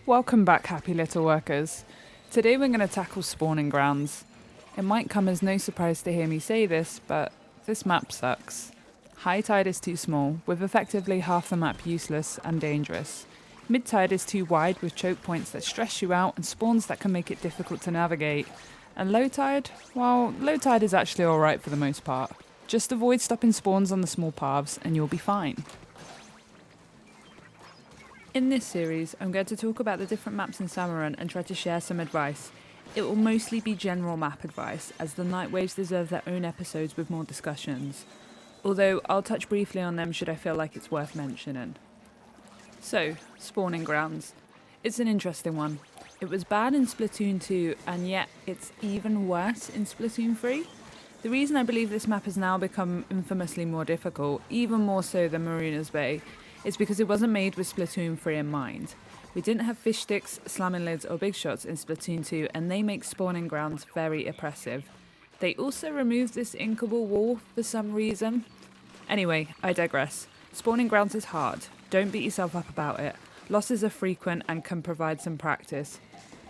Welcome back, happy little workers. Today we're going to tackle spawning grounds. It might come as no surprise to hear me say this, but this map sucks. High tide is too small, with effectively half the map useless and dangerous. Mid tide is too wide, with choke points that stress you out and spawns that can make it difficult to navigate. And low tide? Well, low tide is actually alright for the most part. Just avoid stopping spawns on the small paths and you'll be fine. In this series, I'm going to talk about the different maps in Salmon and try to share some advice. It will mostly be general map advice, as the night waves deserve their own episodes with more discussions. Although I'll touch briefly on them should I feel like it's worth mentioning. So, spawning grounds. It's an interesting one. It was bad in Splatoon 2, and yet it's even worse in Splatoon 3. The reason I believe this map has now become infamously more difficult, even more so than Marina's Bay, is because it wasn't made with Splatoon 3 in mind. We didn't have fish sticks, slamming lids or big shots in Splatoon 2, and they make spawning grounds very oppressive. They also removed this inkable wall for some reason. Anyway, I digress. Spawning grounds is hard. Don't beat yourself up about it. Losses are frequent and can provide some practice.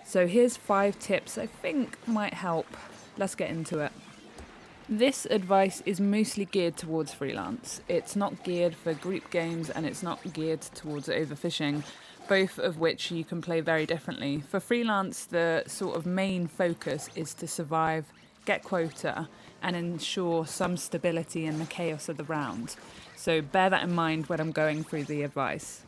So here's 5 tips I think might help. Let's get into it. This advice is mostly geared towards freelance. It's not geared for group games and it's not geared towards overfishing, both of which you can play very differently. For freelance, the sort of main focus is to survive, get quota, and ensure some stability in the chaos of the round. So bear that in mind when I'm going through the advice.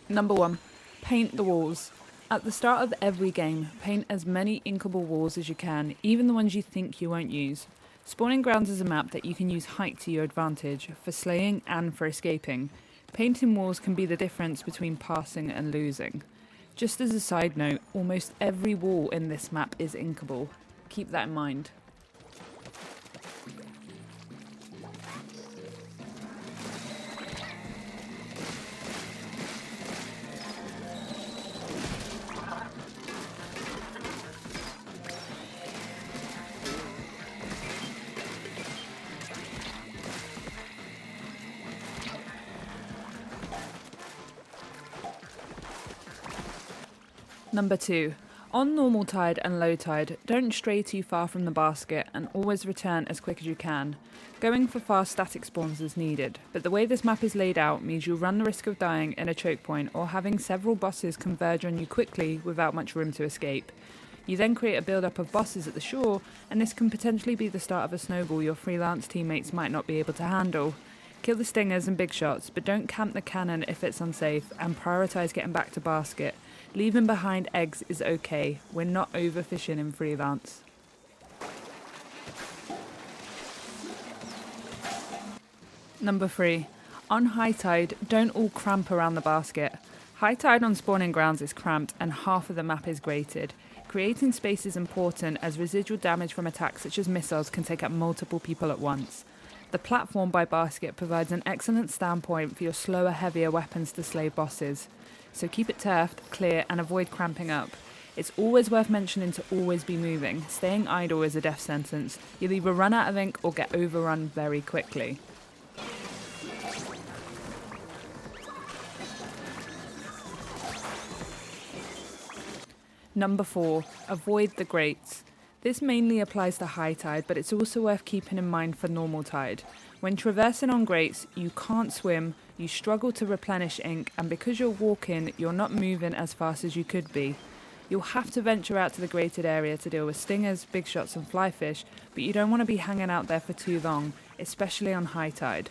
Number 1, paint the walls. At the start of every game, paint as many inkable walls as you can, even the ones you think you won't use. Spawning grounds is a map that you can use height to your advantage, for slaying and for escaping. Painting walls can be the difference between passing and losing. Just as a side note, almost every wall in this map is inkable. Keep that in mind. Number 2. On normal tide and low tide, don't stray too far from the basket and always return as quick as you can. Going for fast static spawns is needed, but the way this map is laid out means you'll run the risk of dying in a choke point or having several bosses converge on you quickly without much room to escape. You then create a build-up of bosses at the shore, and this can potentially be the start of a snowball your freelance teammates might not be able to handle. Kill the stingers and big shots, but don't camp the cannon if it's unsafe, and prioritise getting back to basket. Leaving behind eggs is okay. We're not overfishing in freelance. Number 3. On high tide, don't all cramp around the basket. High tide on spawning grounds is cramped and half of the map is grated. Creating space is important as residual damage from attacks such as missiles can take out multiple people at once. The platform by basket provides an excellent standpoint for your slower, heavier weapons to slay bosses. So keep it turfed, clear, and avoid cramping up. It's always worth mentioning to always be moving. Staying idle is a death sentence. You'll either run out of ink or get overrun very quickly. Number 4. Avoid the grates. This mainly applies to high tide, but it's also worth keeping in mind for normal tide. When traversing on grates, you can't swim, you struggle to replenish ink, and because you're walking, you're not moving as fast as you could be. You'll have to venture out to the grated area to deal with stingers, big shots and fly fish, but you don't want to be hanging out there for too long, especially on high tide.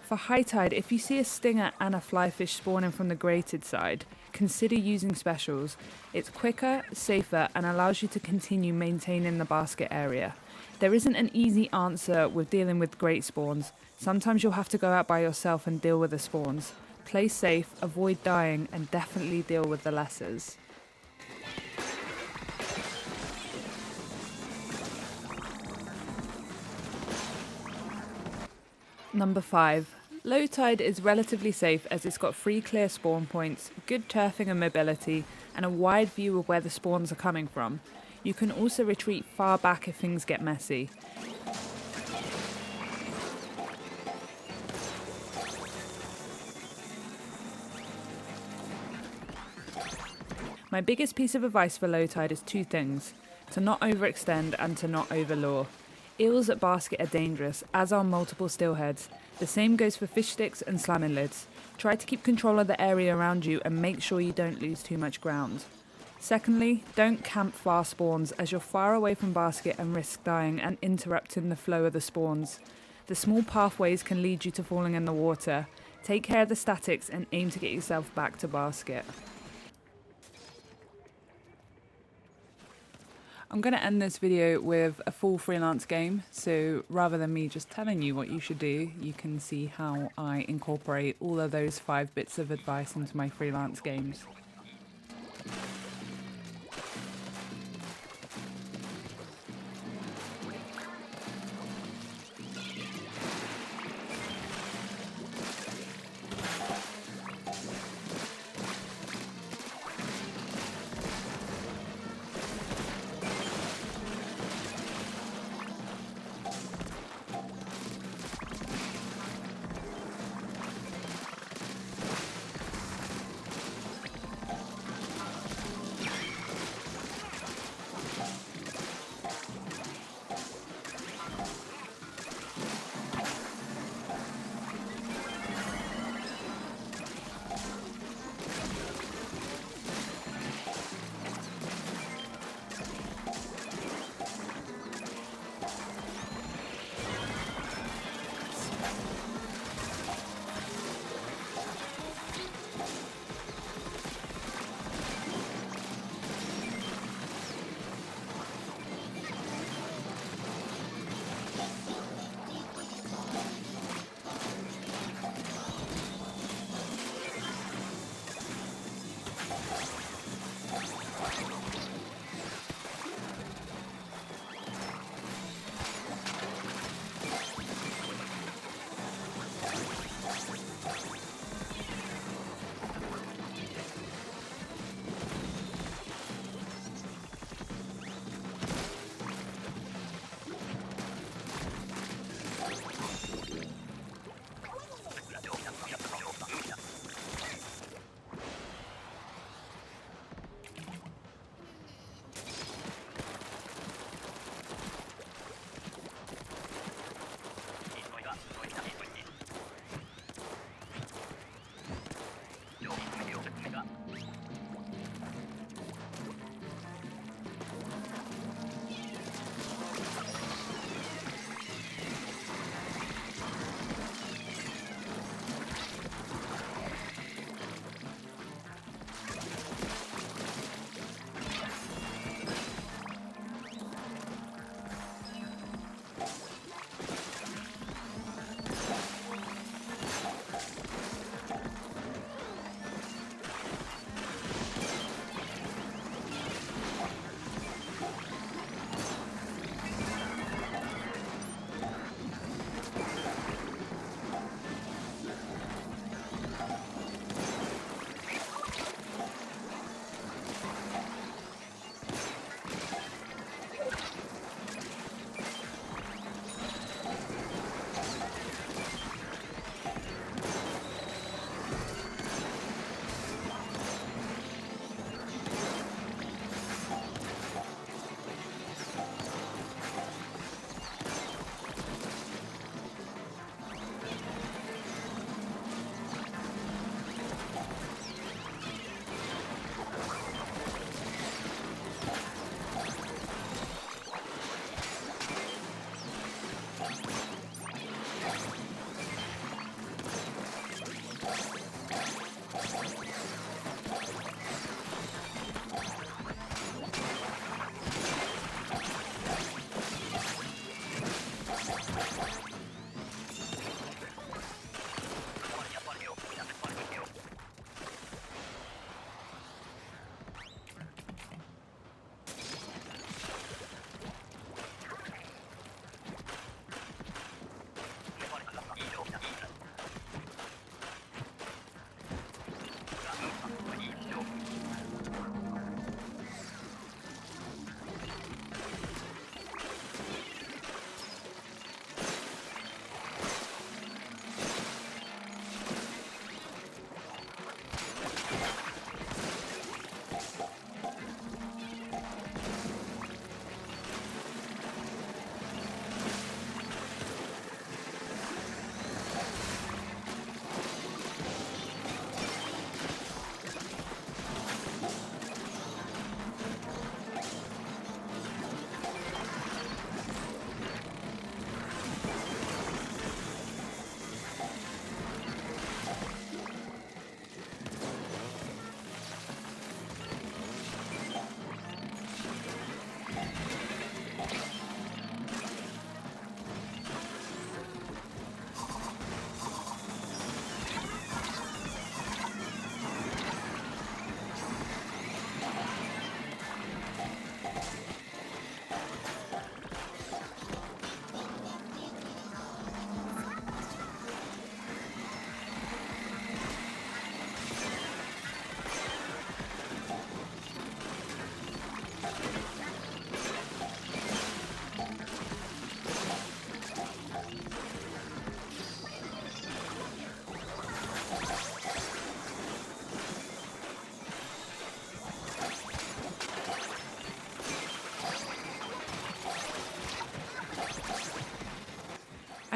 For high tide, if you see a stinger and a fly fish spawning from the grated side, consider using specials. It's quicker, safer, and allows you to continue maintaining the basket area. There isn't an easy answer with dealing with grate spawns. Sometimes you'll have to go out by yourself and deal with the spawns. Play safe, avoid dying, and definitely deal with the lessers. Number 5. Low tide is relatively safe as it's got 3 clear spawn points, good turfing and mobility, and a wide view of where the spawns are coming from. You can also retreat far back if things get messy. My biggest piece of advice for low tide is 2 things: to not overextend and to not overlure. Eels at basket are dangerous, as are multiple steelheads. The same goes for fish sticks and salmon lids. Try to keep control of the area around you and make sure you don't lose too much ground. Secondly, don't camp far spawns as you're far away from basket and risk dying and interrupting the flow of the spawns. The small pathways can lead you to falling in the water. Take care of the statics and aim to get yourself back to basket. I'm going to end this video with a full freelance game, so rather than me just telling you what you should do, you can see how I incorporate all of those 5 bits of advice into my freelance games.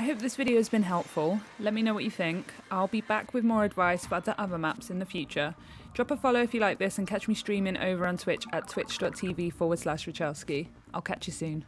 hope this video has been helpful. Let me know what you think. I'll be back with more advice about the other maps in the future. Drop a follow if you like this and catch me streaming over on Twitch at twitch.tv/Richelski. I'll catch you soon.